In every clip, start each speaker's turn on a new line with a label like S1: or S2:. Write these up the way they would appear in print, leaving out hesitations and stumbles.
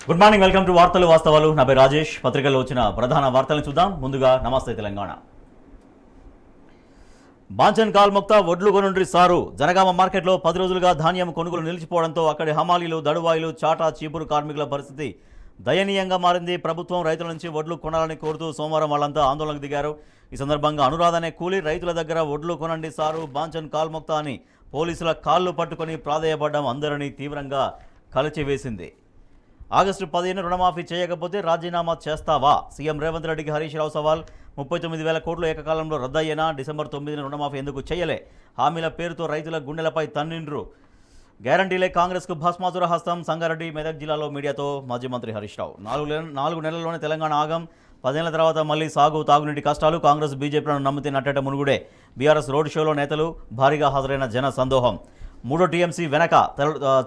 S1: Good morning, welcome to వార్తలు వాస్తవాలు. నా పేరు రాజేష్. పత్రికల్లో వచ్చిన ప్రధాన వార్తలను చూద్దాం. ముందుగా నమస్తే తెలంగాణ. బాంచన్ కాల్ముక్త వడ్లు కొనుండ్రి సారు. జనగామ మార్కెట్లో 10 రోజులుగా ధాన్యం కొనుగోలు నిలిచిపోవడంతో అక్కడి హమాలీలు, దడువాయిలు, చాటా చీపురు కార్మికుల పరిస్థితి దయనీయంగా మారింది. ప్రభుత్వం రైతుల నుంచి వడ్లు కొనాలని కోరుతూ సోమవారం వాళ్ళంతా ఆందోళనకు దిగారు. ఈ సందర్భంగా అనురాధ అనే కూలీ రైతుల దగ్గర వడ్లు కొనండి సారు, బాంచన్ కాల్ముక్త అని పోలీసుల కాళ్ళు పట్టుకొని ప్రాధేయపడడం అందరినీ తీవ్రంగా కలిచివేసింది. ఆగస్టు 15 రుణమాఫీ చేయకపోతే రాజీనామా చేస్తావా? సీఎం రేవంత్ రెడ్డికి హరీష్ రావు సవాల్. 39,000 కోట్లు ఏకకాలంలో రద్దయ్యేనా? డిసెంబర్ 9న రుణమాఫీ ఎందుకు చేయలే? హామీల పేరుతో రైతుల గుండెలపై తన్నిండ్రు. గ్యారంటీలే కాంగ్రెస్కు భస్మాసుర హస్తం. సంగారెడ్డి, మెదక్ జిల్లాలో మీడియాతో మాజీ మంత్రి హరీష్ రావు. 4 నెలల్లోనే తెలంగాణ ఆగం. 10 ఏళ్ల తర్వాత మళ్లీ సాగు, తాగునీటి కష్టాలు. కాంగ్రెస్ బీజేపీలను నమ్మితే నట్టేట మునుగుడే. బీఆర్ఎస్ రోడ్ షోలో నేతలు, భారీగా హాజరైన జన సందోహం. 3వ టీఎంసీ వెనక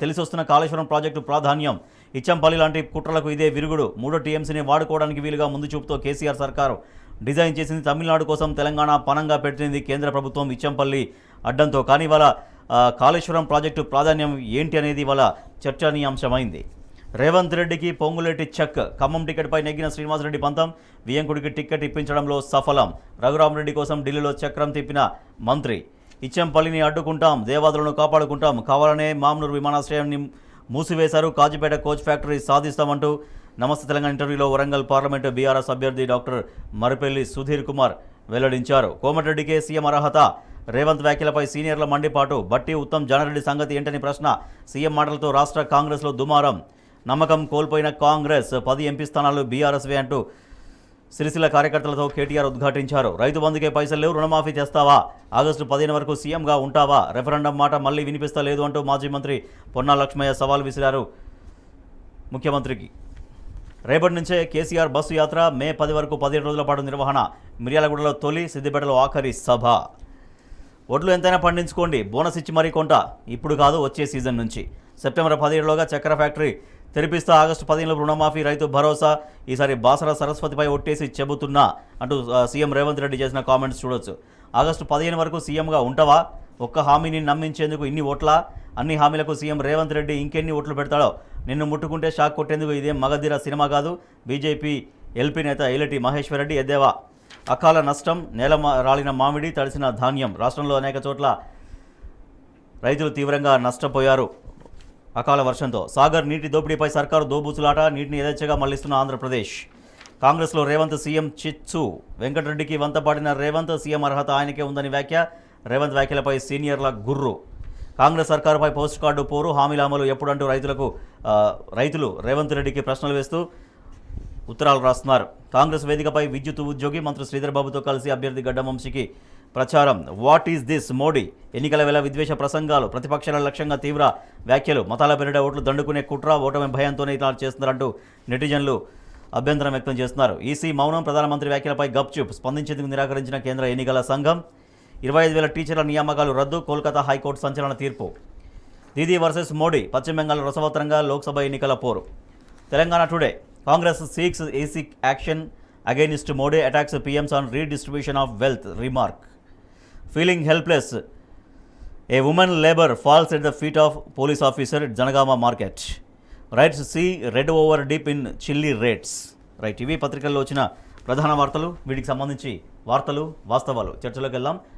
S1: తెలిసొస్తున్న కాళేశ్వరం ప్రాజెక్టు ప్రాధాన్యం. ఇచ్చంపల్లి లాంటి కుట్రలకు ఇదే విరుగుడు. 3వ టీఎంసీని వాడుకోవడానికి వీలుగా ముందు చూపుతో కేసీఆర్ సర్కారు డిజైన్ చేసింది. తమిళనాడు కోసం తెలంగాణ పనంగా పెట్టింది కేంద్ర ప్రభుత్వం. ఇచ్చంపల్లి అడ్డంతో. కానీ ఇవాళ కాళేశ్వరం ప్రాజెక్టు ప్రాధాన్యం ఏంటి అనేది ఇవాళ చర్చనీయాంశమైంది. రేవంత్ రెడ్డికి పొంగులేటి చెక్. ఖమ్మం టికెట్పై నెగ్గిన శ్రీనివాసరెడ్డి పంతం. వియంకుడికి టికెట్ ఇప్పించడంలో సఫలం. రఘురామరెడ్డి కోసం ఢిల్లీలో చక్రం తిప్పిన మంత్రి. ఇచ్చంపల్లిని అడ్డుకుంటాం, దేవాదులను కాపాడుకుంటాం, కావాలనే మామ్నూరు విమానాశ్రయాన్ని మూసివేశారు, కాజీపేట కోచ్ ఫ్యాక్టరీ సాధిస్తామంటూ నమస్తే తెలంగాణ ఇంటర్వ్యూలో వరంగల్ పార్లమెంటు బీఆర్ఎస్ అభ్యర్థి డాక్టర్ మరిపెల్లి సుధీర్ కుమార్ వెల్లడించారు. కోమటిరెడ్డికే సీఎం అర్హత. రేవంత్ వ్యాఖ్యలపై సీనియర్ల మండిపాటు. బట్టి ఉత్తమ్ జానారెడ్డి సంగతి ఏంటని ప్రశ్న. సీఎం మాటలతో రాష్ట్ర కాంగ్రెస్లో దుమారం. నమ్మకం కోల్పోయిన కాంగ్రెస్, 10 ఎంపీ స్థానాలు బీఆర్ఎస్వే అంటూ సిరిసిల్ల కార్యకర్తలతో కేటీఆర్ ఉద్ఘాటించారు. రైతు బంధుకే పైసలు లేవు, రుణమాఫీ చేస్తావా? ఆగస్టు 15 వరకు సీఎంగా ఉంటావా? రెఫరెండం మాట మళ్లీ వినిపిస్తలేదు అంటూ మాజీ మంత్రి పొన్నా లక్ష్మయ్య సవాల్ విసిరారు ముఖ్యమంత్రికి. రేపటి నుంచే కేసీఆర్ బస్సు యాత్ర. మే 10 వరకు 17 రోజుల పాటు నిర్వహణ. మిర్యాలగూడలో తొలి, సిద్దిపేటలో ఆఖరి సభ. ఒడ్లు ఎంతైనా పండించుకోండి, బోనస్ ఇచ్చి మరీ కొంట. ఇప్పుడు కాదు, వచ్చే సీజన్ నుంచి. సెప్టెంబర్ 17లోగా చక్కెర ఫ్యాక్టరీ తెరిపిస్తా. ఆగస్టు 15లో రుణమాఫీ, రైతు భరోసా. ఈసారి బాసర సరస్వతిపై ఒట్టేసి చెబుతున్నా అంటూ సీఎం రేవంత్ రెడ్డి చేసిన కామెంట్స్ చూడొచ్చు. ఆగస్టు 15 వరకు సీఎంగా ఉంటావా? ఒక్క హామీని నమ్మించేందుకు ఇన్ని ఓట్లా? అన్ని హామీలకు సీఎం రేవంత్ రెడ్డి ఇంకెన్ని ఓట్లు పెడతాడో? నిన్ను ముట్టుకుంటే షాక్ కొట్టేందుకు ఇదేం మగధీర సినిమా కాదు. బీజేపీ ఎల్పీ నేత ఎల్లటి మహేశ్వర్ రెడ్డి ఎద్దేవా. అకాల నష్టం. నేల రాలిన మామిడి, తడిసిన ధాన్యం. రాష్ట్రంలో అనేక చోట్ల రైతులు తీవ్రంగా నష్టపోయారు అకాల వర్షంతో. సాగర్ నీటి దోపిడీపై సర్కారు దోబూచులాట. నీటిని యథేచ్ఛగా మళ్లిస్తున్న ఆంధ్రప్రదేశ్. కాంగ్రెస్లో రేవంత్ సీఎం చిచ్చు. వెంకటరెడ్డికి వంతపాడిన రేవంత్. సీఎం అర్హత ఆయనకే ఉందని వ్యాఖ్య. రేవంత్ వ్యాఖ్యలపై సీనియర్ల గుర్రు. కాంగ్రెస్ సర్కారుపై పోస్ట్ కార్డు పోరు. హామీల అమలు ఎప్పుడంటూ రైతులు రేవంత్ రెడ్డికి ప్రశ్నలు వేస్తూ ఉత్తరాలు రాస్తున్నారు. కాంగ్రెస్ వేదికపై విద్యుత్ ఉద్యోగి మంత్రి శ్రీధర్ బాబుతో కలిసి అభ్యర్థి గడ్డం వంశీకి ప్రచారం. What is this Modi? ఎన్నికల వేళ విద్వేష ప్రసంగాలు, ప్రతిపక్షాల లక్ష్యంగా తీవ్ర వ్యాఖ్యలు. మతాల పేరిట ఓట్లు దండుకునే కుట్ర, ఓటమి భయంతోనే ఇలా చేస్తున్నారంటూ నెటిజన్లు అభ్యంతరం వ్యక్తం చేస్తున్నారు. ఈసీ మౌనం. ప్రధానమంత్రి వ్యాఖ్యలపై గప్చుప్. స్పందించేందుకు నిరాకరించిన కేంద్ర ఎన్నికల సంఘం. 25,000 టీచర్ల నియామకాలు రద్దు. కోల్కతా హైకోర్టు సంచలన తీర్పు. దీదీ వర్సెస్ మోడీ. పశ్చిమ బెంగాల్ రసవత్తరంగా లోక్సభ ఎన్నికల పోరు. Telangana today. Congress seeks EC action against Modi. Attacks PM's on redistribution of wealth. Remark. Feeling helpless. A woman labour falls at the feet of police officer at Jangaon market. Ryots see red over deep in chilli rates. Right, ఇవి పత్రికల్లో వచ్చిన ప్రధాన వార్తలు. వీటికి సంబంధించి వార్తలు వాస్తవాలు చర్చలోకి వెళ్దాం.